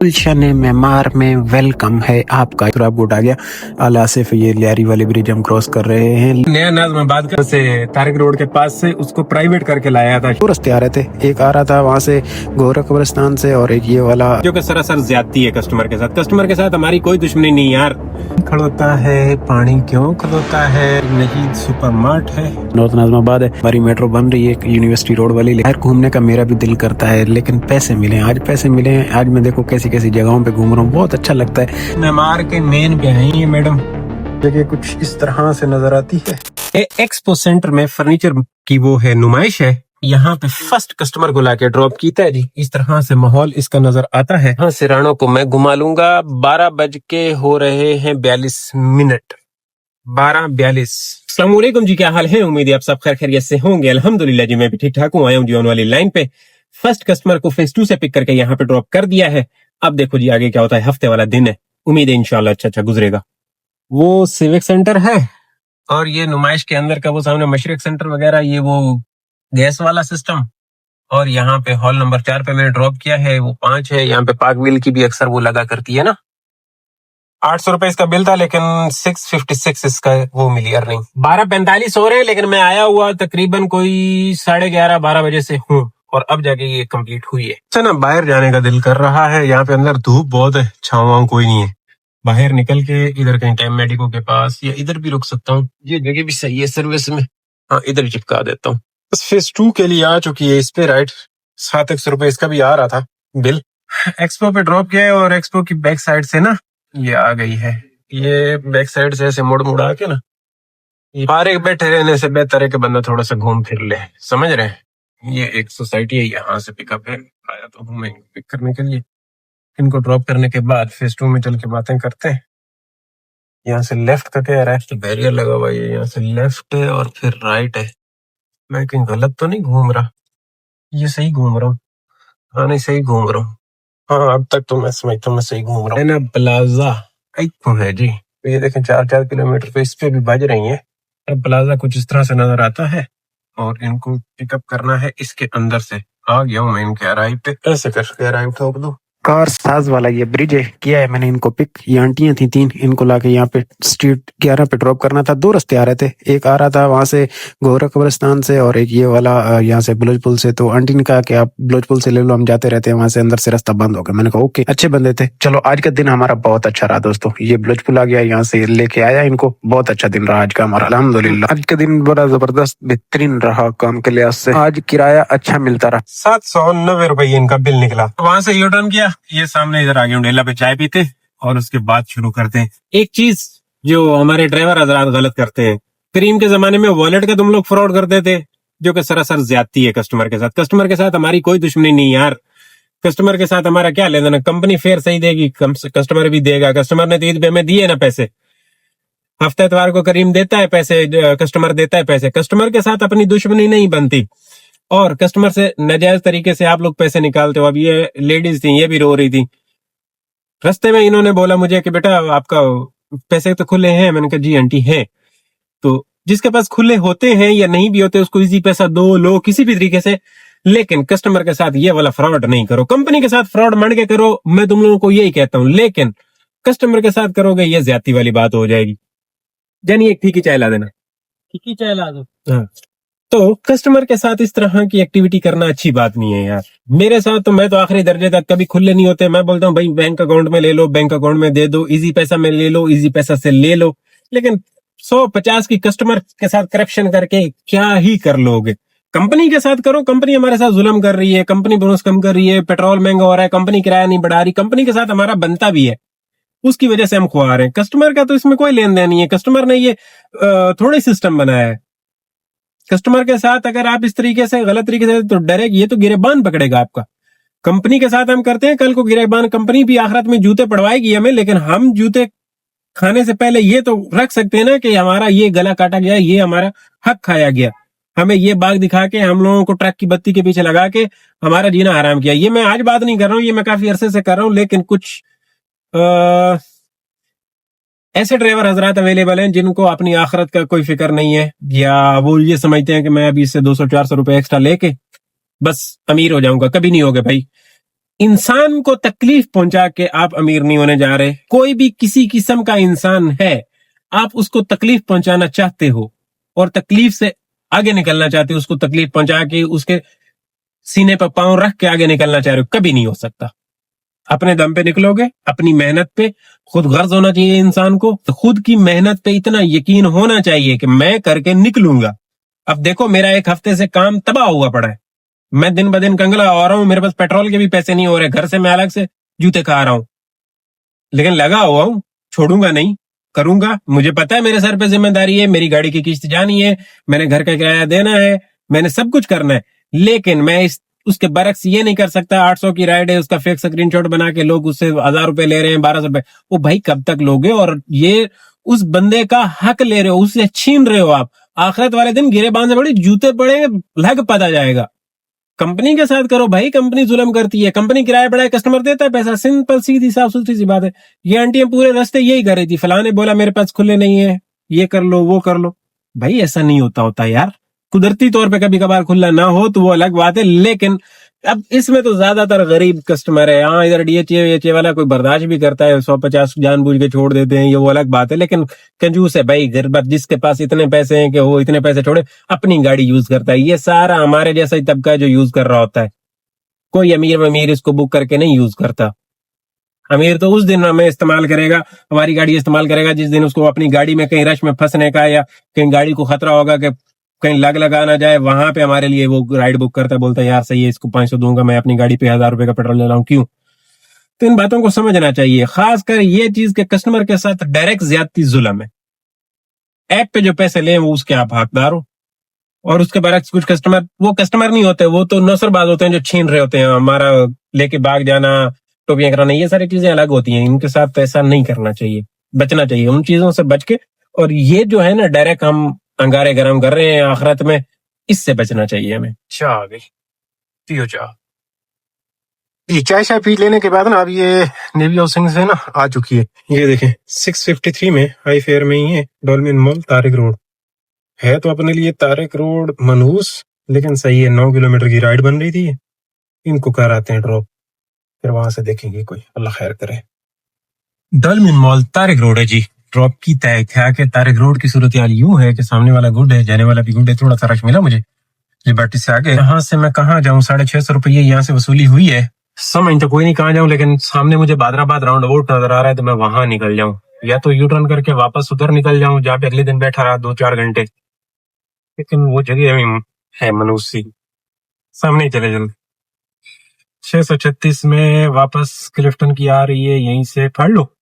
गुलशन मेमार में वेलकम है आपका। फिर आप गुट आ गया अल आसिफ, ये लियारी वाले ब्रिज हम क्रॉस कर रहे हैं। नया नाज़माबाद का से तारिक रोड के पास से उसको प्राइवेट करके लाया था। दो रास्ते आ रहे थे, एक आ रहा था वहाँ से गोरा कब्रिस्तान से और एक ये वाला, जो कि सरासर ज्यादती है कस्टमर के साथ। कस्टमर के साथ हमारी कोई दुश्मनी नहीं यार। खड़ोता है पानी क्यों खड़ोता है, नहीं सुपर मार्ट है। नॉर्थ नाज़माबाद है। हमारी मेट्रो बन रही है यूनिवर्सिटी रोड वाली। यार घूमने का मेरा भी दिल करता है, लेकिन पैसे मिले, आज पैसे मिले हैं। आज मैं देखो कैसी कैसी जगहों पे घूम रहा हूँ, बहुत अच्छा लगता है। मेमार के मेन पे है ये मैडम। जगह कुछ इस तरह से नजर आती है। एक्सपो सेंटर में फर्नीचर की वो है नुमाइश है। यहाँ पे फर्स्ट कस्टमर को लाके ड्रॉप कीता है जी। इस तरह से माहौल इसका नजर आता है। हाँ, सिरानों को मैं घुमा लूंगा। 12 हो रहे हैं 42 मिनट। 12:42। अस्सलाम वालेकुम जी, क्या हाल है? उम्मीद है आप सब खैर खैरियत से होंगे। अल्हम्दुलिल्लाह जी, मैं भी ठीक ठाक हूँ। आया हूँ जी ऑन वाली लाइन पे। फर्स्ट कस्टमर को फेज 2 से पिक करके यहाँ पे ड्रॉप कर दिया है। अब देखो जी आगे क्या होता है। हफ्ते वाला दिन है, उम्मीद है इंशाल्लाह अच्छा गुजरेगा। वो सिविक सेंटर है और ये नुमाइश के अंदर का वो सामने मशरक सेंटर वगैरह, ये वो गैस वाला सिस्टम। और यहाँ पे हॉल नंबर 4 पे मैंने ड्रॉप किया है, वो 5 है। यहाँ पे पाक व्हील की भी अक्सर वो लगा करती है ना। 800 रुपए इसका बिल था, लेकिन 656 इसका वो मिली अर्निंग। 12:45 हो रहे हैं, लेकिन मैं आया हुआ तकरीबन कोई 11:30-12 बजे से हूँ और अब जाके ये कंप्लीट हुई है। अच्छा ना, बाहर जाने का दिल कर रहा है। यहाँ पे अंदर धूप बहुत है, छाँव कोई नहीं है। बाहर निकल के इधर कहीं टाइम मेडिको के पास या इधर भी रुक सकता हूँ। ये जगह भी सही है सर्विस में। हाँ, इधर ही चिपका देता हूँ। बस फेज 2 के लिए आ चुकी है इस पे राइट। 700 रुपए इसका भी आ रहा था बिल। एक्सपो पे ड्रॉप किया है और एक्सपो की बैक साइड से ना ये आ गई है। ये बैक साइड से ऐसे मुड़ मुड़ा के ना, बाहर बैठे रहने से बेहतर है कि बंदा थोड़ा सा घूम फिर ले, समझ रहे हैं। ये एक सोसाइटी है, यहाँ से पिकअप है। आया तो हूँ मैं पिक करने के लिए। इनको ड्रॉप करने के बाद फेज 2 में चल के बातें करते हैं। यहाँ से लेफ्ट का क्या है, तो बैरियर लगा हुआ है। यहाँ से लेफ्ट है और फिर राइट है। मैं कहीं गलत तो नहीं घूम रहा? ये सही घूम रहा हूँ? हाँ नहीं, सही घूम रहा हूँ। हाँ, अब तक तो मैं समझता हूँ मैं सही घूम रहा हूँ। ना प्लाजा तो है जी। ये देखें 4-4 किलोमीटर पे इस पे भी बज रही है। अब प्लाजा कुछ इस तरह से नजर आता है और इनको पिकअप करना है इसके अंदर से। आ गया हूँ मैं इनके अराइव पे। ऐसे करके अराइव ठोक दो। कार साज वाला ये ब्रिज है, किया है मैंने इनको पिक। ये आंटियां थी 3, इनको लाके यहाँ पे स्ट्रीट 11 पे ड्रॉप करना था। 2 रास्ते आ रहे थे, एक आ रहा था वहां से गोरा कब्रिस्तान से और एक ये वाला यहाँ से बुलज पुल से। तो आंटी ने कहा कि आप बुलज पुल से ले लो, हम जाते रहते हैं वहां से, अंदर से रास्ता बंद हो गया। मैंने कहा ओके, अच्छे बंदे थे। चलो आज का दिन हमारा बहुत अच्छा रहा दोस्तों। ये बुलज पुल आ गया, यहाँ से लेके आया इनको। बहुत अच्छा दिन रहा आज का हमारा, अल्हम्दुलिल्लाह। आज का दिन बड़ा जबरदस्त बेहतरीन रहा काम के लिहाज से। आज किराया अच्छा मिलता रहा। 790 रुपये इनका बिल निकला। वहां से यू टर्न किया, ये सामने इधर आ गए उंडेला पे चाय पीते और उसके बाद शुरू करते हैं। एक चीज जो हमारे ड्राइवर हजरात गलत करते हैं, करीम के जमाने में वॉलेट का तुम लोग फ्रॉड करते थे, जो कि सरासर ज्यादती है कस्टमर के साथ। कस्टमर के साथ हमारी कोई दुश्मनी नहीं यार। कस्टमर के साथ हमारा क्या लेना देना। कंपनी फेयर सही देगी, कस्टमर भी देगा। कस्टमर ने तो ईद पे हमें दिए ना पैसे। हफ्ते इतवार को करीम देता है पैसे, कस्टमर देता है पैसे। कस्टमर के साथ अपनी दुश्मनी नहीं बनती और कस्टमर से नाजायज तरीके से आप लोग पैसे निकालते हो। अब ये लेडीज थी, ये भी रो रही थी। रास्ते में इन्होंने बोला मुझे कि बेटा आपका पैसे तो खुले हैं। मैंने कहा जी आंटी है। तो जिसके पास खुले होते हैं या नहीं भी होते उसको इजी पैसा दो, लो किसी भी तरीके से, लेकिन कस्टमर के साथ ये वाला फ्रॉड नहीं करो। कंपनी के साथ फ्रॉड मंड के करो, मैं तुम लोगों को यही कहता हूँ, लेकिन कस्टमर के साथ करोगे ये ज्यादती वाली बात हो जाएगी। जानी एक ठीक ही चाय ला देना। ठीक ही चाय ला दो। हाँ, तो कस्टमर के साथ इस तरह की एक्टिविटी करना अच्छी बात नहीं है यार। मेरे साथ तो मैं तो आखिरी दर्जे तक कभी खुले नहीं होते। मैं बोलता हूँ भाई बैंक अकाउंट में ले लो, बैंक अकाउंट में दे दो, इजी पैसा में ले लो, इजी पैसा से ले लो। लेकिन 150 की कस्टमर के साथ करप्शन करके क्या ही कर लोगे। कंपनी के साथ करो। कंपनी हमारे साथ जुल्म कर रही है, कंपनी बोनस कम कर रही है, पेट्रोल महंगा हो रहा है, कंपनी किराया नहीं बढ़ा रही। कंपनी के साथ हमारा बनता भी है, उसकी वजह से हम खुआ रहे हैं। कस्टमर का तो इसमें कोई लेन देन नहीं है। कस्टमर ने ये थोड़े सिस्टम बनाया है। कस्टमर के साथ अगर आप इस तरीके से गलत तरीके से तो डरेगी, ये तो गिरेबान पकड़ेगा आपका। कंपनी के साथ हम करते हैं, कल को गिरेबान कंपनी भी आखिरत में जूते पड़वाएगी हमें, लेकिन हम जूते खाने से पहले ये तो रख सकते हैं ना कि हमारा ये गला काटा गया, ये हमारा हक खाया गया। हमें ये बाग दिखा के हम लोगों को ट्रक की बत्ती के पीछे लगा के हमारा जीना हराम किया। ये मैं आज बात नहीं कर रहा हूँ, ये मैं काफी अरसे से कर रहा हूँ। लेकिन कुछ ऐसे ड्राइवर हजरात अवेलेबल हैं जिनको अपनी आखिरत का कोई फिक्र नहीं है, या वो ये समझते हैं कि मैं अभी इससे 200-400 रुपए एक्स्ट्रा लेके बस अमीर हो जाऊंगा। कभी नहीं होगा भाई। इंसान को तकलीफ पहुंचा के आप अमीर नहीं होने जा रहे. कोई भी किसी किस्म का इंसान है, आप उसको तकलीफ पहुंचाना चाहते हो और तकलीफ से आगे निकलना चाहते हो, उसको तकलीफ पहुंचा के उसके सीने पर पांव रख के आगे निकलना चाह रहे हो, कभी नहीं हो सकता. अपने दम पे निकलोगे, अपनी मेहनत पे खुद गर्ज होना चाहिए इंसान को. तो खुद की मेहनत पे इतना यकीन होना चाहिए कि मैं करके निकलूंगा. अब देखो मेरा एक हफ्ते से काम तबाह हुआ पड़ा है, मैं दिन ब दिन कंगला हो रहा हूं, मेरे पास पेट्रोल के भी पैसे नहीं हो रहे, घर से मैं अलग से जूते खा रहा हूं, लेकिन लगा हुआ हूं, छोड़ूंगा नहीं, करूंगा. मुझे पता है मेरे सर पे जिम्मेदारी है, मेरी गाड़ी की किस्त जानी है, मैंने घर का किराया देना है, मैंने सब कुछ करना है, लेकिन मैं उसके बरक्स ये नहीं कर सकता. 800 की राइड है, उसका फेक स्क्रीनशॉट बना के लोग उससे 1000 रुपए ले रहे हैं, 1200 रुपए. वो भाई कब तक लोगे? और ये उस बंदे का हक ले रहे हो, उससे छीन रहे हो आप. आखिरत वाले दिन गिरे बांधे पड़े, जूते पड़े, लग पता जाएगा. कंपनी के साथ करो भाई, कंपनी जुल्म करती है, कंपनी किराया बढ़ाए, कस्टमर देता है पैसा. सिंपल सीधी साफ सुथरी सी बात है. ये आंटियां पूरे रास्ते यही कर रही थी, फलाने बोला मेरे पास खुले नहीं है, ये कर लो वो कर लो. भाई ऐसा नहीं होता यार. कुदरती तौर पे कभी कभार खुला ना हो तो वो अलग बात है, लेकिन अब इसमें तो ज्यादातर गरीब कस्टमर है. हाँ, इधर डीएचए वाला कोई बर्दाश्त भी करता है, 150 जानबूझ के छोड़ देते हैं, ये वो अलग बात है. लेकिन कंजूस है भाई, गरीब जिसके पास इतने पैसे हैं कि वो इतने पैसे छोड़े अपनी गाड़ी यूज करता है. ये सारा हमारे जैसा ही तबका है जो यूज कर रहा होता है. कोई अमीर इसको बुक करके नहीं यूज करता. अमीर तो उस दिन हमें इस्तेमाल करेगा, हमारी गाड़ी इस्तेमाल करेगा जिस दिन उसको अपनी गाड़ी में कहीं रश में फंसने का या कहीं गाड़ी को खतरा होगा कि कहीं लगा ना जाए, वहां पे हमारे लिए वो राइड बुक करता है, बोलता है यार सही है, इसको 500 दूंगा, मैं अपनी गाड़ी पे 1000 रुपए का पेट्रोल ले रहा हूँ, क्यों? तो इन बातों को समझना चाहिए. खासकर ये चीज के कस्टमर के साथ डायरेक्ट ज्यादती जुल्म है. ऐप पे जो पैसे ले वो उसके आप हकदार हो, और उसके बरक्स कुछ कस्टमर, वो कस्टमर नहीं होते, वो तो नौसरबाज होते हैं जो छीन रहे होते हैं, हमारा लेके भाग जाना, टोपियां कराना, ये सारी चीजें अलग होती हैं. इनके साथ ऐसा नहीं करना चाहिए, बचना चाहिए उन चीजों से बच के. और ये जो है ना डायरेक्ट हम अंगारे गरम कर रहे हैं आखिरत में, इससे बचना चाहिए हमें. चाय आ गई, पियो चाय. ये चाय पी लेने के बाद ना अब ये नेवी हाउसिंग से ना आ चुकी है. ये देखें 653 में हाई फेयर में ही है, डॉल्मेन मॉल तारिक रोड है. तो अपने लिए तारिक रोड मनहूस, लेकिन सही है. 9 किलोमीटर की राइड बन रही थी, इनको कराते हैं ड्रॉप, फिर वहां से देखेंगे कोई, अल्लाह खैर करे. डॉल्मेन मॉल तारिक रोड है जी. ड्रॉप की तय क्या कि तारिक रोड की सूरत हाल यूं है कि सामने वाला गुड है, जाने वाला भी गुड है. थोड़ा सा रश मिला मुझे लिबर्टी से आगे. यहाँ से मैं कहाँ जाऊँ? 650 रुपये यहाँ से वसूली हुई है. समझ तो कोई नहीं कहाँ जाऊँ, लेकिन सामने मुझे बादराबाद राउंड अबाउट नजर आ रहा है, तो मैं वहां निकल जाऊँ, या तो यू टर्न करके वापस उधर निकल जाऊँ जहाँ पे अगले दिन बैठा रहा 2-4 घंटे. लेकिन वो जगह है मनूसी, सामने ही चले जल्दी. 636 में वापस क्लिफ्टन की आ रही है, यहीं से पढ़ लो,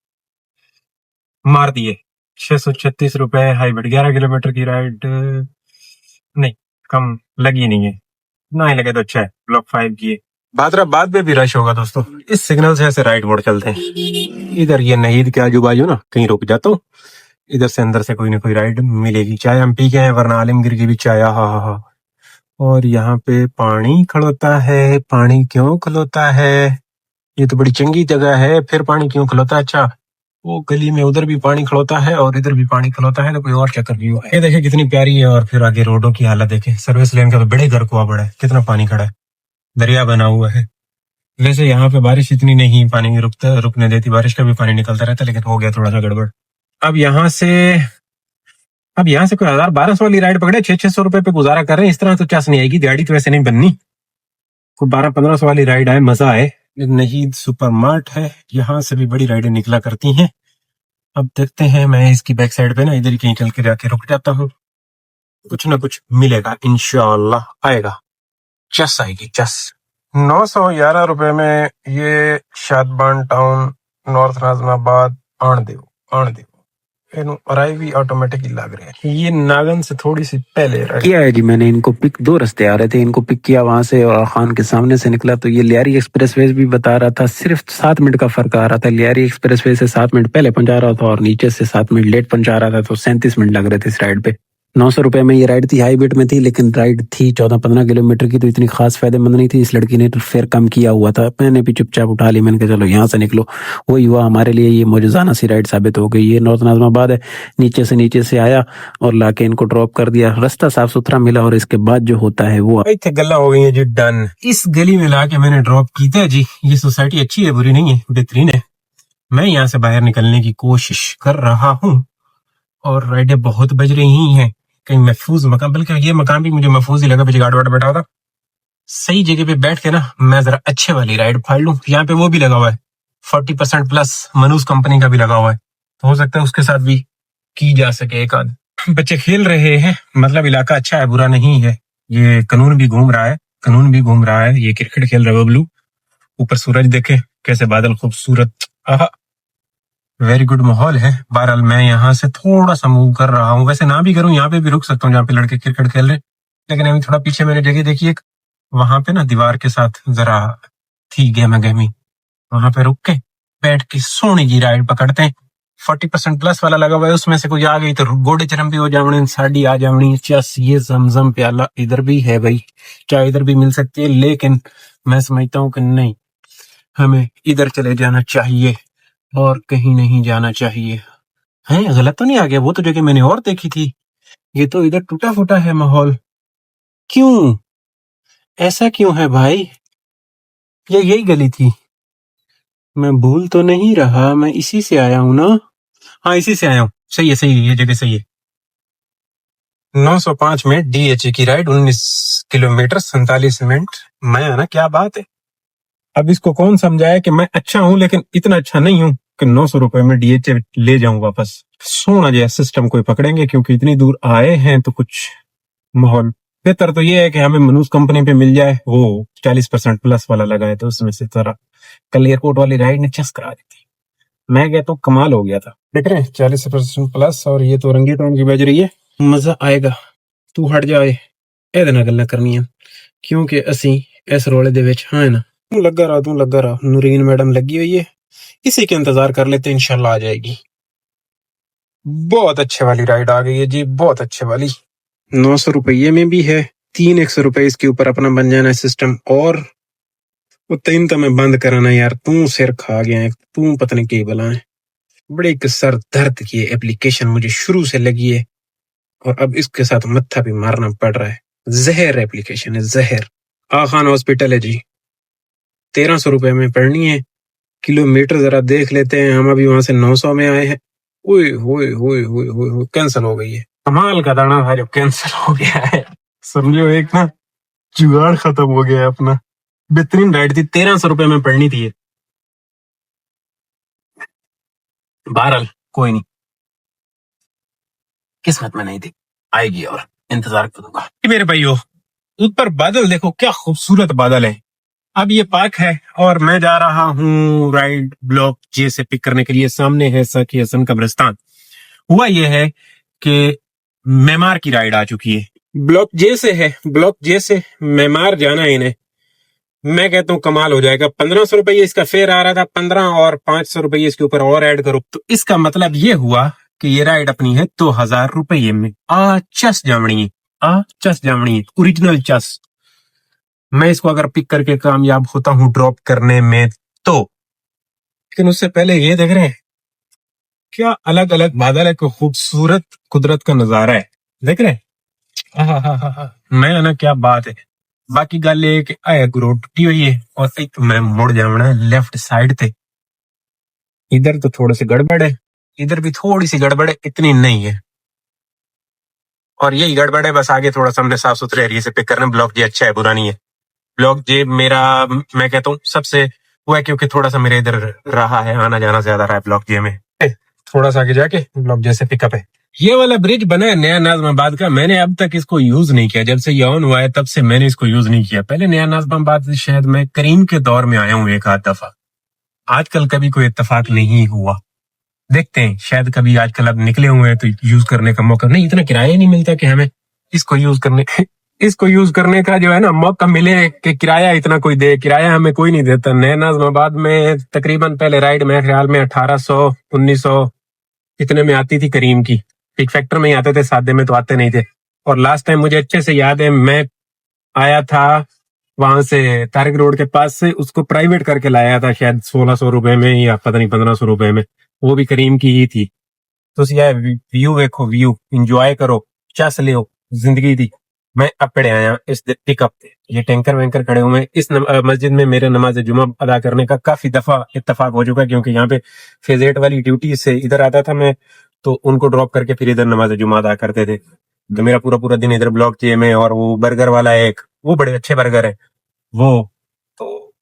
मार दिए 636 रुपए. हाईब्रिड 11 किलोमीटर की राइड, नहीं कम लगी नहीं है, ना ही लगे तो अच्छा है. ब्लॉक 5 की है. बादराबाद में भी रश होगा दोस्तों. इस सिग्नल से ऐसे राइट मोड़ चलते हैं. इधर ये नहीद के आजू बाजू ना कहीं रुक जाता हूँ, इधर से अंदर से कोई ना कोई राइड मिलेगी. चाय हम पी गए हैं, वरना आलमगीर की भी चाय. हा. और यहाँ पे पानी खड़ोता है. पानी क्यों खलोता है? ये तो बड़ी चंगी जगह है, फिर पानी क्यों खलोता है? अच्छा, वो गली में उधर भी पानी खड़ोता है और इधर भी पानी खड़ोता है, तो कोई और चक्कर भी हुआ. ये देखे कितनी प्यारी है. और फिर आगे रोडों की हालत देखे. सर्विस लेन का तो बड़े घर कुआ बड़ा है, कितना पानी खड़ा है, दरिया बना हुआ है. वैसे यहाँ पे बारिश इतनी नहीं पानी रुकने देती, बारिश का भी पानी निकलता रहता, लेकिन हो गया थोड़ा सा गड़बड़. अब यहाँ से कोई 1000-1200 वाली राइड पकड़े, 600 रुपए पे गुजारा कर रहे हैं. इस तरह तो चस नहीं आएगी, गाड़ी तो वैसे नहीं बननी. कोई 1200-1500 वाली राइड आए, मजा आए. नहीद सुपर मार्ट है, यहाँ से भी बड़ी राइडें निकला करती हैं. अब देखते हैं, मैं इसकी बैक साइड पे ना इधर ही कहीं चल के जाके रुक जाता हूँ, कुछ ना कुछ मिलेगा इंशाअल्लाह. आएगा, चस आएगी चस. 911 रुपए में ये शादबान टाउन नॉर्थ नाजमाबाद आन देव अराइवी ऑटोमेटिक ही लग रहे हैं. ये नागन से थोड़ी सी पहले किया है जी मैंने इनको पिक. 2 रास्ते आ रहे थे, इनको पिक किया वहां से और खान के सामने से निकला, तो ये लियारी एक्सप्रेसवे भी बता रहा था, सिर्फ 7 मिनट का फर्क आ रहा था. लियारी एक्सप्रेसवे से 7 मिनट पहले पहुंचा रहा था और नीचे से 7 मिनट लेट पहुंचा रहा था, तो 37 मिनट लग रहे थे इस राइड पे. 900 रुपए में ये राइड थी, हाई वेट में थी, लेकिन राइड थी 14-15 किलोमीटर की, तो इतनी खास फायदेमंद नहीं थी। इस लड़की ने तो फेयर कम किया हुआ था, मैंने भी चुपचाप उठा ली। मैंने कहा चलो यहाँ से निकलो। वही हुआ हमारे लिए, ये मौजूदाना सी राइड साबित हो गई। ये नॉर्थ नाज़िमाबाद है, नीचे से आया और लाके इनको ड्रॉप कर दिया। रास्ता साफ सुथरा मिला और इसके बाद जो होता है वो थे गल्ला हो गई है जी डन। इस गली में लाके मैंने ड्रॉप की था जी। ये सोसाइटी अच्छी है, बुरी नहीं है, बेहतरीन है। मैं यहाँ से बाहर निकलने की कोशिश कर रहा हूँ और राइडें बहुत बज रही हैं। कहीं महफूज मकान, बल्कि ये मकान भी मुझे महफूज ही लगा, पीछे गार्ड वार्ड बैठा होता। सही जगह पे बैठ के ना मैं जरा अच्छे वाली राइड फाड़ लूं। यहाँ पे वो भी लगा हुआ है 40% प्लस, मनूस कंपनी का भी लगा हुआ है, तो हो सकता है उसके साथ भी की जा सके एक आध। बच्चे खेल रहे हैं, मतलब इलाका अच्छा है, बुरा नहीं है। ये कानून भी घूम रहा है, ये क्रिकेट खेल रहा है बबलू। ऊपर सूरज देखे कैसे, बादल खूबसूरत, आहा वेरी गुड माहौल है। बहरहाल मैं यहाँ से थोड़ा सा मूव कर रहा हूँ, वैसे ना भी करूँ यहाँ पे भी रुक सकता हूँ जहाँ पे लड़के क्रिकेट खेल रहे, लेकिन अभी थोड़ा पीछे मैंने जगह देखी एक, वहां पे ना दीवार के साथ जरा थी गहमा गहमी, वहां पे रुक के बैठ के सोने की राइड पकड़ते हैं। 40% प्लस वाला लगा हुआ है, उसमें से कोई आ गई तो गोडे चरम भी हो जावनी, साड़ी आ जावनी। चस ये जमजम प्याला इधर भी है भाई, चाय इधर भी मिल सकती है, लेकिन मैं समझता हूँ कि नहीं, हमें इधर चले जाना चाहिए और कहीं नहीं जाना चाहिए। है गलत तो नहीं आ गया? वो तो जगह मैंने और देखी थी, ये तो इधर टूटा फूटा है माहौल। क्यों ऐसा क्यों है भाई? ये यही गली थी, मैं भूल तो नहीं रहा, मैं इसी से आया हूं ना? हाँ इसी से आया हूँ, सही है, ये जगह सही है। 905 में डीएचए की राइड 19 किलोमीटर 47 मिनट। मैं ना, क्या बात है। अब इसको कौन समझाए कि मैं अच्छा हूं, लेकिन इतना अच्छा नहीं हूं कि 900 रुपए में डीएचए ले जाऊं वापस। सोना जैसा सिस्टम कोई पकड़ेंगे, क्योंकि इतनी दूर आए हैं तो कुछ माहौल बेहतर तो ये है कि हमें मनूस कंपनी पे मिल जाए, वो 40% प्लस वाला लगा है, तो उसमें से जरा कल एयरपोर्ट वाली राइड ने चस करा दी थी। मैं गया तो कमाल हो गया था। देख रहे हैं 40% प्लस, और ये तो रंगी टोन की बज रही है। मजा आएगा, तू हट जाए ਇਹਦੇ ਨਾਲ ਗੱਲਾਂ ਕਰਨੀਆਂ, ਕਿਉਂਕਿ ਅਸੀਂ ਇਸ ਰੋਲੇ ਦੇ ਵਿੱਚ ਹਾਂ ਨਾ। तू लगा रहा, नूरीन मैडम लगी हुई है, इसी के इंतजार कर लेते, इंशाल्लाह आ जाएगी। बहुत अच्छे वाली राइड आ गई है जी, बहुत अच्छे वाली। 900 रुपये में भी है, 300 रुपए इसके ऊपर अपना बन जाना है सिस्टम, और वो 3 तो मैं बंद कराना यार, तू सिर खा गया है, तू पता नहीं क्या बला है। बड़ी एक सर दर्द की एप्लीकेशन मुझे शुरू से लगी है, और अब इसके साथ मत्था भी मारना पड़ रहा है। जहर एप्लीकेशन है, जहर। खान हॉस्पिटल है जी, 1300 रुपए में पड़नी है। किलोमीटर जरा देख लेते हैं, हम अभी वहां से 900 में आए हैं। ओए होए होए होए होए होए, कैंसिल हो गई है। कमाल का दाना था जो कैंसिल हो गया है, समझो एक ना जुगाड़ खत्म हो गया है अपना। बेहतरीन राइड थी, 1300 रुपए में पड़नी थी। बहरहाल कोई नहीं, किस्मत में नहीं थी, आएगी और इंतजार करूंगा। मेरे भाइयों, ऊपर बादल देखो, क्या खूबसूरत बादल है। अब ये पार्क है और मैं जा रहा हूँ राइड ब्लॉक जे से पिक करने के लिए। सामने है सखी हसन कब्रिस्तान। हुआ ये है कि मेमार की राइड आ चुकी है, ब्लॉक जे से है। ब्लॉक जे से मेमार जाना है इन्हें। मैं कहता हूँ कमाल हो जाएगा। 1500 रुपये इसका फेयर आ रहा था, 15 और 500 रुपये इसके ऊपर और ऐड करो तो इसका मतलब ये हुआ कि ये राइड अपनी है 2000 रुपये में। चस जामणी ओरिजिनल चस। मैं इसको अगर पिक करके कामयाब होता हूँ ड्रॉप करने में तो, लेकिन उससे पहले ये देख रहे हैं क्या अलग अलग बादल है, खूबसूरत कुदरत का नजारा है, देख रहे हैं। मैं ना, क्या बात है। बाकी गल ये कि रोड टूटी हुई है और एक मैं मुड़ जाना लेफ्ट साइड थे। इधर तो थोड़े से गड़बड़ है, इधर भी थोड़ी सी गड़बड़ है, इतनी नहीं है, और यही गड़बड़ है बस। आगे थोड़ा सा हमने साफ सुथरे एरिया से पिक करना। ब्लॉक जे अच्छा है, बुरा नहीं है। ब्लॉक जे मेरा, मैं कहता हूँ सबसे वो है, क्योंकि थोड़ा सा मेरे इधर रहा है, आना जाना ज्यादा रहा है ब्लॉक जे में। थोड़ा सा आगे जाके ब्लॉक जे से पिकअप है। ये वाला ब्रिज बना है नया नाज़िमाबाद का, मैंने अब तक इसको यूज नहीं किया। जब से ये ऑन हुआ है तब से मैंने इसको यूज नहीं किया। पहले नया नाज़िमाबाद शायद मैं करीम के दौर में आया हूँ एक आध दफा, आजकल कभी कोई इत्तेफाक नहीं हुआ। देखते हैं, शायद कभी आजकल अब निकले हुए हैं तो यूज करने का मौका नहीं, इतना किराया नहीं मिलता कि हमें इसको यूज करने का जो है ना मौका मिले कि किराया इतना कोई दे। किराया हमें कोई नहीं देता। नया नाज़िमाबाद में तकरीबन पहले राइड मेरे ख्याल में 1800 1900 इतने में आती थी करीम की, पिक फैक्टर में ही आते थे, सादे में तो आते नहीं थे। और लास्ट टाइम मुझे अच्छे से याद है, मैं आया था वहां से तारिक रोड के पास से, उसको प्राइवेट करके लाया था शायद 1600 रुपए में या पता नहीं 1500 रुपए में, वो भी करीम की ही थी। तो यार व्यू देखो, व्यू इंजॉय करो, चस लियो जिंदगी दी। मैं अपड़े आया इस पिकअप पे, ये टैंकर वैंकर खड़े हुए हैं। इस मस्जिद में मेरे नमाज जुमा अदा करने का काफी दफा इत्तेफाक हो चुका है, क्योंकि यहाँ पे फेज 8 वाली ड्यूटी से इधर आता था मैं, तो उनको ड्रॉप करके फिर इधर नमाज जुमा अदा करते थे। तो मेरा पूरा पूरा दिन इधर ब्लॉक चाहिए में। और वो बर्गर वाला एक, वो बड़े अच्छे बर्गर है वो, तो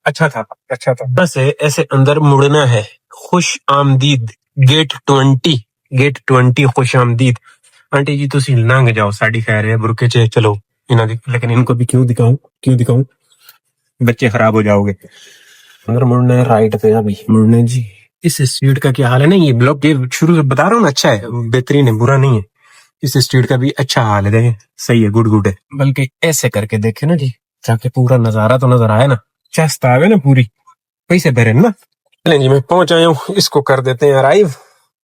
अच्छा था, अच्छा था। बस ऐसे अंदर मुड़ना है। खुश आमदीद गेट 20 खुश आमदीद। आंटी जी तुसी लंघ जाओ, साड़ी खैर है, बुरके च चलो इन्हां दी, लेकिन इनको भी क्यों दिखाऊं, बच्चे खराब हो जाओगे। अंदर मुड़ना है, राइट पे अभी मुड़ना है जी। इस स्ट्रीट का क्या हाल है ना, ये ब्लॉक ये शुरू से बता रहा हूँ ना, अच्छा है, बेहतरीन है, बुरा नहीं है। इस स्ट्रीट का भी अच्छा हाल है, देखें सही है, गुड है। बल्कि ऐसे करके देखे ना जी, जाके पूरा नजारा तो नजर आए ना, चेस्ट आवे ना पूरी, पैसे भरे ना। चलें जी, मैं पहुंच आया हूँ, इसको कर देते हैं अराइव।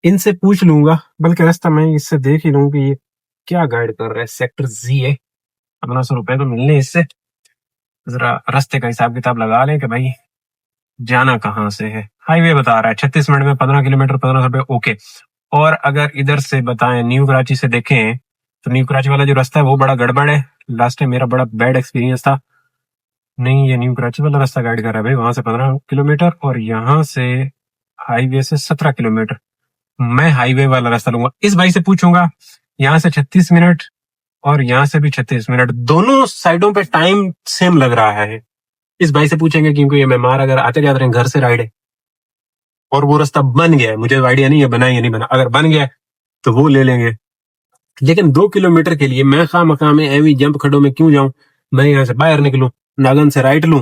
इनसे पूछ लूंगा, बल्कि रास्ता मैं इससे देख ही लूं कि ये क्या गाइड कर रहा है। सेक्टर जी है, 1500 रुपए तो मिलने इससे। जरा रास्ते का हिसाब किताब लगा लें कि भाई जाना कहाँ से है। हाईवे बता रहा है 36 मिनट में 15 किलोमीटर 1500 रुपए, ओके। और अगर इधर से बताएं, न्यू कराची से देखें, तो न्यू कराची वाला जो रास्ता है वो बड़ा गड़बड़ है। लास्ट टाइम मेरा बड़ा बैड एक्सपीरियंस था। नहीं, ये न्यू कराची वाला रास्ता गाइड कर रहा है भाई, वहां से 15 किलोमीटर और यहाँ से हाईवे से 17 किलोमीटर। मैं हाईवे वाला रास्ता लूंगा। इस भाई से पूछूंगा, यहाँ से 36 मिनट और यहाँ से भी 36 मिनट, दोनों साइडों पे टाइम सेम लग रहा है। इस भाई से पूछेंगे, क्योंकि ये मेहमान अगर आते जाते रहे घर से राइड है और वो रास्ता बन गया है, मुझे आइडिया नहीं है बना या नहीं बना, अगर बन गया तो वो ले लेंगे। लेकिन 2 किलोमीटर के लिए मैं खामखा में एवी जंप खड़ों में क्यों जाऊं। मैं यहाँ से बाहर निकलूं, नागन से राइट लूं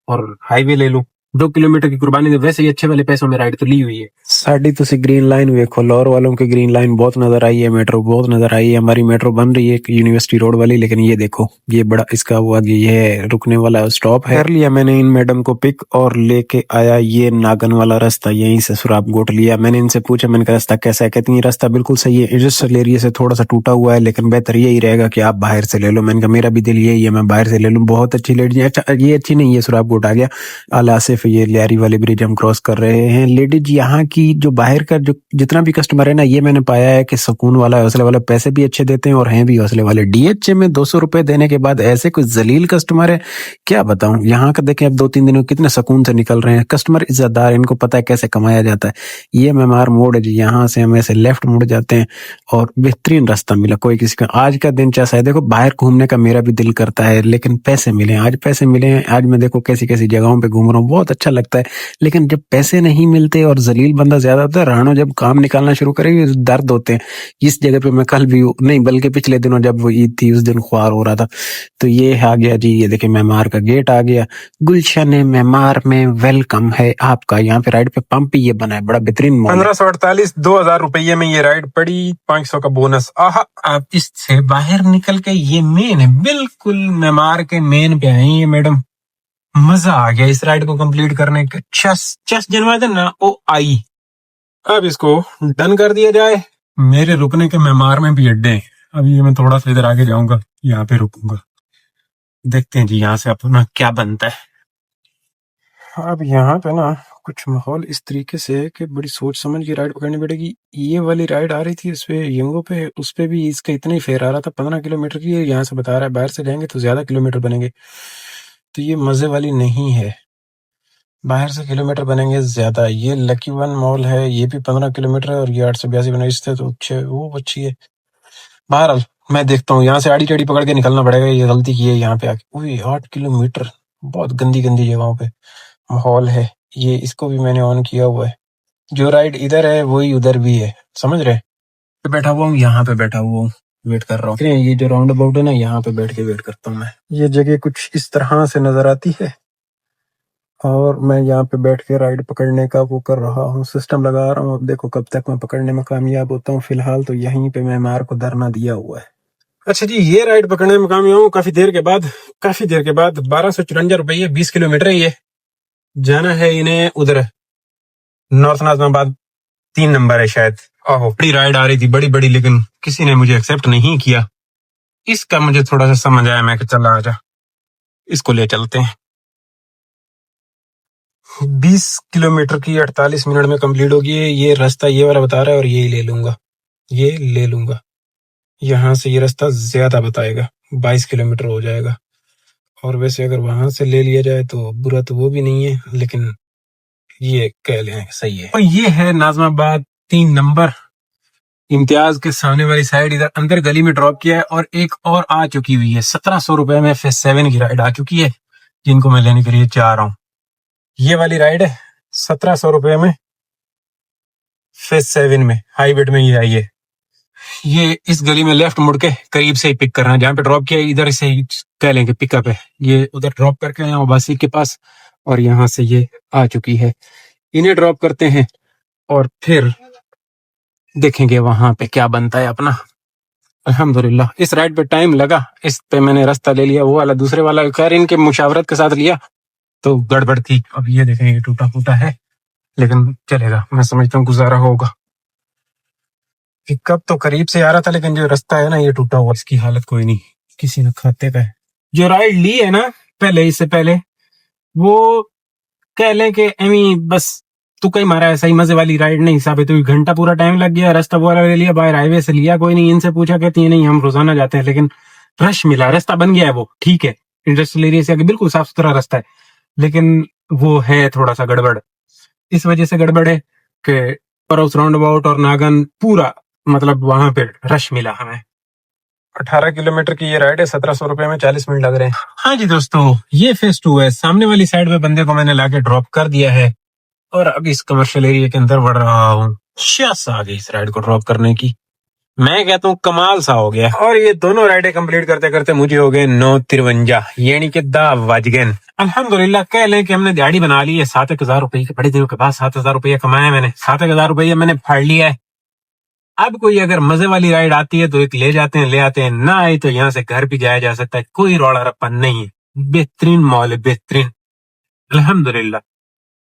और हाईवे ले लूं। 2 किलोमीटर की कुर्बानी तो वैसे ही अच्छे वाले पैसों में राइड तो ली हुई है। साड़ी तुसी ग्रीन लाइन वेखो, लाहौर वालों की ग्रीन लाइन बहुत नजर आई है, मेट्रो बहुत नजर आई है। हमारी मेट्रो बन रही है यूनिवर्सिटी रोड वाली, लेकिन ये देखो, ये बड़ा इसका वो आगे ये है रुकने वाला स्टॉप है। कर लिया मैंने इन मैडम को पिक और लेके आया ये नागन वाला रास्ता, यहीं से सुराब गोट लिया। मैंने इनसे पूछा, मैंने कहा रास्ता कैसा है, कहती है रास्ता बिल्कुल सही है, इंडस्ट्रियल एरिया से थोड़ा सा टूटा हुआ है, लेकिन बेहतर यही रहेगा कि आप बाहर से ले लो। मैंने कहा मेरा भी दिल यही है, मैं बाहर से ले लूँ। बहुत अच्छी लेडी, अच्छा ये अच्छी नहीं है, सुराब गोट आ गया अल आसिफ, ये लियारी वाली ब्रिज हम क्रॉस कर रहे हैं। लेडीज यहाँ की जो बाहर का जो जितना भी कस्टमर है ना, ये मैंने पाया है कि सुकून वाला, हौसले वाला, पैसे भी अच्छे देते हैं और हैं भी हौसले वाले। डीएचए में 200 रुपए देने के बाद ऐसे कोई जलील कस्टमर है, क्या बताऊं। यहाँ का देखें अब 2-3 दिनों कितने सुकून से निकल रहे हैं। कस्टमर इज्जतदार, इनको पता है कैसे कमाया जाता है। ये मेमार मोड़ है जी, यहाँ से हम ऐसे लेफ्ट मुड़ जाते हैं और बेहतरीन रास्ता मिला। कोई किसी का आज का दिन कैसा है, देखो बाहर घूमने का मेरा भी दिल करता है, लेकिन पैसे मिले, आज पैसे मिले हैं। आज मैं देखो कैसी कैसी जगहों पे घूम रहा हूँ, बहुत अच्छा लगता है। लेकिन जब पैसे नहीं मिलते और जलील बंदा ज्यादा होता है, रानो जब काम निकालना शुरू करेगी दर्द होते हैं। इस जगह पे मैं कल भी नहीं बल्कि पिछले दिनों जब वो ईद थी उस दिन ख्वार हो रहा था। तो ये आ गया जी, ये देखिए मेमार का गेट आ गया। गुलशन मेमार में वेलकम है आपका। यहाँ पे राइड पे पंप भी ये बना है, बड़ा बेहतरीन मॉल है। 1548 2000 रुपये में ये राइड पड़ी, 500 का बोनस। आहा, आप इससे बाहर निकल के ये मेन है, बिल्कुल मेमार के मेन पे आई है मैडम। मजा आ गया इस राइड को कंप्लीट करने का। चस जनवा देना ओ आई। अब इसको डन कर दिया जाए। मेरे रुकने के मेमार में भी अड्डे हैं। अब ये मैं थोड़ा सा इधर आगे जाऊंगा, यहाँ पे रुकूंगा, देखते हैं जी यहाँ से अपना क्या बनता है। अब यहाँ पे ना कुछ माहौल इस तरीके से है कि बड़ी सोच समझ की राइड पकड़नी पड़ेगी। ये वाली राइड आ रही थी उस पे यंगो पे, उस पे भी इसका इतना ही फेयर आ रहा था 15 किलोमीटर की। यहाँ से बता रहा है बाहर से जाएंगे तो ज्यादा किलोमीटर बनेंगे, तो ये मजे वाली नहीं है। बाहर से किलोमीटर बनेंगे ज्यादा। ये लकी वन मॉल है, ये भी 15 किलोमीटर है और ये 882 बने, इससे तो अच्छे वो अच्छी है। बहरहाल मैं देखता हूँ, यहाँ से आड़ी टेढ़ी पकड़ के निकलना पड़ेगा। ये गलती की है यहाँ पे आके। उई 8 किलोमीटर, बहुत गंदी गंदी जगहों पे माहौल है। ये इसको भी मैंने ऑन किया हुआ है, जो राइड इधर है वही उधर भी है, समझ रहे। पे बैठा हुआ हूँ, यहाँ पे बैठा हुआ हूँ, वेट कर रहा हूँ। ये जो राउंड अबाउट है ना, यहाँ पे बैठ के वेट करता हूँ मैं। ये जगह कुछ इस तरह से नजर आती है और मैं यहाँ पे बैठ के राइड पकड़ने का वो कर रहा हूँ, सिस्टम लगा रहा हूँ। अब देखो कब तक मैं पकड़ने में कामयाब होता हूँ। फिलहाल तो यहीं पे मैं मार को धरना दिया हुआ है। अच्छा जी, ये राइड पकड़ने में कामयाब हूँ काफी देर के बाद 1254 रुपये, 20 किलोमीटर है। ये जाना है इन्हें उधर नॉर्थ नाजमाबाद, 3 नंबर है शायद, بڑی رائڈ آ رہی تھی بڑی بڑی، لیکن کسی نے مجھے ایکسیپٹ نہیں کیا. اس کا مجھے تھوڑا سا سمجھ آیا، میں کہ چل آ جا اس کو لے چلتے ہیں. 20 کلومیٹر کی 48 منٹ میں کمپلیٹ ہوگی. یہ راستہ یہ والا بتا رہا ہے اور یہی لے لوں گا، یہ لے لوں گا. یہاں سے یہ راستہ زیادہ بتائے گا، 22 کلومیٹر ہو جائے گا. اور ویسے اگر وہاں سے لے لیا جائے تو برا تو وہ بھی نہیں ہے، لیکن یہ کہہ لیں صحیح ہے. اور یہ ہے ناظم آباد 3 نمبر. امتیاز کے سامنے والی سائڈ ادھر اندر گلی میں ڈراپ کیا ہے، اور ایک اور آ چکی ہوئی ہے. 1700 روپے میں فیس 7 کی رائڈ آ چکی ہے، جن کو میں لینے کے لیے چاہ رہا ہوں. یہ والی رائڈ ہے 1700 روپے میں فیس 7 میں ہائی ویٹ میں یہ آئی ہے. یہ اس گلی میں لیفٹ مڑ کے قریب سے ہی پک کرنا، جہاں پہ ڈراپ کیا ہے ادھر سے ہی کہہ لیں کہ پک اپ ہے. یہ ادھر ڈراپ کر کے آیا ہوں باسی کے پاس، اور یہاں سے یہ آ چکی ہے. انہیں ڈراپ کرتے ہیں اور پھر دیکھیں گے وہاں پہ کیا بنتا ہے اپنا. الحمدللہ اس رائڈ پہ ٹائم لگا، اس پہ میں نے راستہ لے لیا. وہ والا دوسرے والا خیر ان کے مشاورت کے ساتھ لیا تو گڑبڑ تھی. اب یہ دیکھیں یہ ٹوٹا پھوٹا ہے، لیکن چلے گا، میں سمجھتا ہوں گزارا ہوگا. پک اپ تو قریب سے آ رہا تھا، لیکن جو راستہ ہے نا یہ ٹوٹا ہوا، اس کی حالت کوئی نہیں. کسی نے کھاتے پہ جو رائڈ لی ہے نا پہلے، اس سے پہلے وہ کہہ لیں کہ ایویں بس تو کہیں مارا ہے، صحیح مزے والی رائڈ نہیں ثابت ہوئی. گھنٹہ پورا ٹائم لگ گیا. راستہ وہ والا لے لیا، باہر ہائی وے سے لیا کوئی نہیں. ان سے پوچھا کہتی ہیں نہیں ہم روزانہ جاتے ہیں، لیکن رش ملا. راستہ بن گیا ہے وہ ٹھیک ہے، انڈسٹریل ایریا سے آگے بالکل صاف ستھرا راستہ ہے، لیکن وہ ہے تھوڑا سا گڑبڑ. اس وجہ سے گڑبڑ ہے کہ پروس راؤنڈ اباؤٹ اور ناگن پورا مطلب وہاں پہ رش ملا ہمیں. 18 کلومیٹر کی یہ رائڈ ہے، 1700 روپے میں 40 منٹ لگ رہے ہیں. ہاں جی دوستو، یہ فیس 2 ہے. سامنے والی سائڈ میں بندے کو میں نے لا کے ڈراپ کر دیا ہے، اور اب اس کمرشل ایریا کے اندر بڑھ رہا ہوں. شاس آ گئی اس رائڈ کو ڈراپ کرنے کی، میں کہتا ہوں کمال سا ہو گیا. اور یہ دونوں رائڈیں کمپلیٹ کرتے کرتے مجھے ہو گئے 9:53، یعنی کہ 10 بج گئے. الحمدللہ کہہ لیں کہ ہم نے دیہڑی بنا لی ہے. 7,000 روپے کے بڑے دنوں کے بعد 7,000 روپیہ کمایا میں نے. 7,000 روپیہ میں نے پھاڑ لیا ہے. اب کوئی اگر مزے والی رائڈ آتی ہے تو ایک لے جاتے ہیں، لے آتے ہیں. نہ آئی تو یہاں سے گھر بھی جایا جا سکتا ہے، کوئی روڑا رپا نہیں ہے. بہترین مال ہے، بہترین. الحمدللہ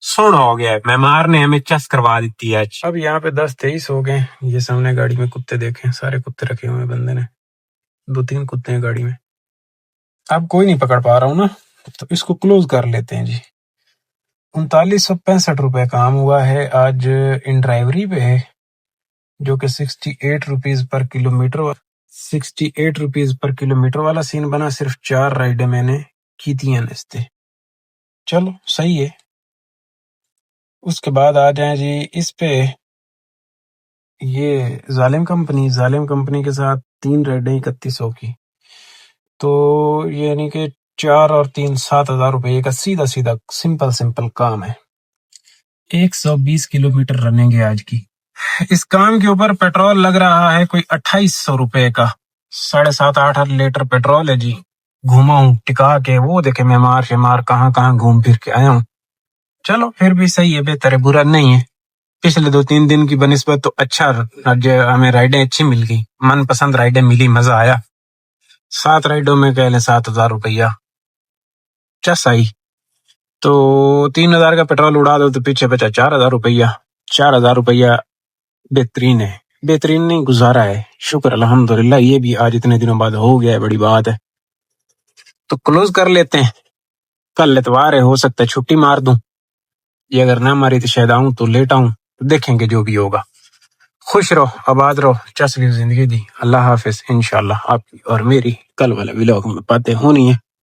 سونا ہو گیا ہے. مہمان نے ہمیں چس کروا دیتی ہے آج. اب یہاں پہ 10:23 ہو گئے. یہ سامنے گاڑی میں کتے دیکھیں، سارے کتے رکھے ہوئے بندے نے. 2-3 کتے ہیں گاڑی میں. اب کوئی نہیں پکڑ پا رہا ہوں نا، تو اس کو کلوز کر لیتے ہیں جی. 3965 روپے کام ہوا ہے آج ان ڈرائیوری پہ ہے، جو کہ 68 روپیز پر کلومیٹر 68 روپیز پر کلومیٹر والا سین بنا. صرف 4 رائڈیں میں نے کی تھی نستے. چلو صحیح ہے. اس کے بعد آ جائیں جی اس پہ، یہ ظالم کمپنی کے ساتھ 3 رائڈیں 3100 کی، تو یعنی کہ 4 اور 3 7,000 روپے کا سیدھا سیدھا سمپل کام ہے. 120 کلومیٹر رننگ ہے آج کی. اس کام کے اوپر پیٹرول لگ رہا ہے کوئی 2800 روپے کا. 7.5-8 لیٹر پیٹرول ہے جی. گھوما ہوں ٹکا کے، وہ دیکھے میں مار کہاں گھوم پھر کے آیا ہوں. چلو پھر بھی صحیح ہے، بہتر ہے، برا نہیں ہے. پچھلے 2-3 دن کی بنسبت تو اچھا، ہمیں رائڈیں اچھی مل گئی، من پسند رائڈیں ملی، مزہ آیا. 7 رائڈوں میں کہہ لیں 7,000 روپیہ چس آئی. تو 3,000 کا پیٹرول اڑا دو تو پیچھے بچا 4,000 روپیہ. 4,000 روپیہ بہترین ہے، بہترین نہیں گزارا ہے. شکر الحمدللہ، یہ بھی آج اتنے دنوں بعد ہو گیا ہے، بڑی بات ہے. تو کلوز کر لیتے ہیں. کل اتوار ہے، ہو سکتا ہے چھٹی مار دوں. یہ اگر نہ ماری تو شاید آؤں تو لیٹ آؤں، دیکھیں گے جو بھی ہوگا. خوش رہو، آباد رہو، چس کی زندگی دی. اللہ حافظ. انشاءاللہ آپ کی اور میری کل والے ولاگ میں باتیں ہونی ہیں.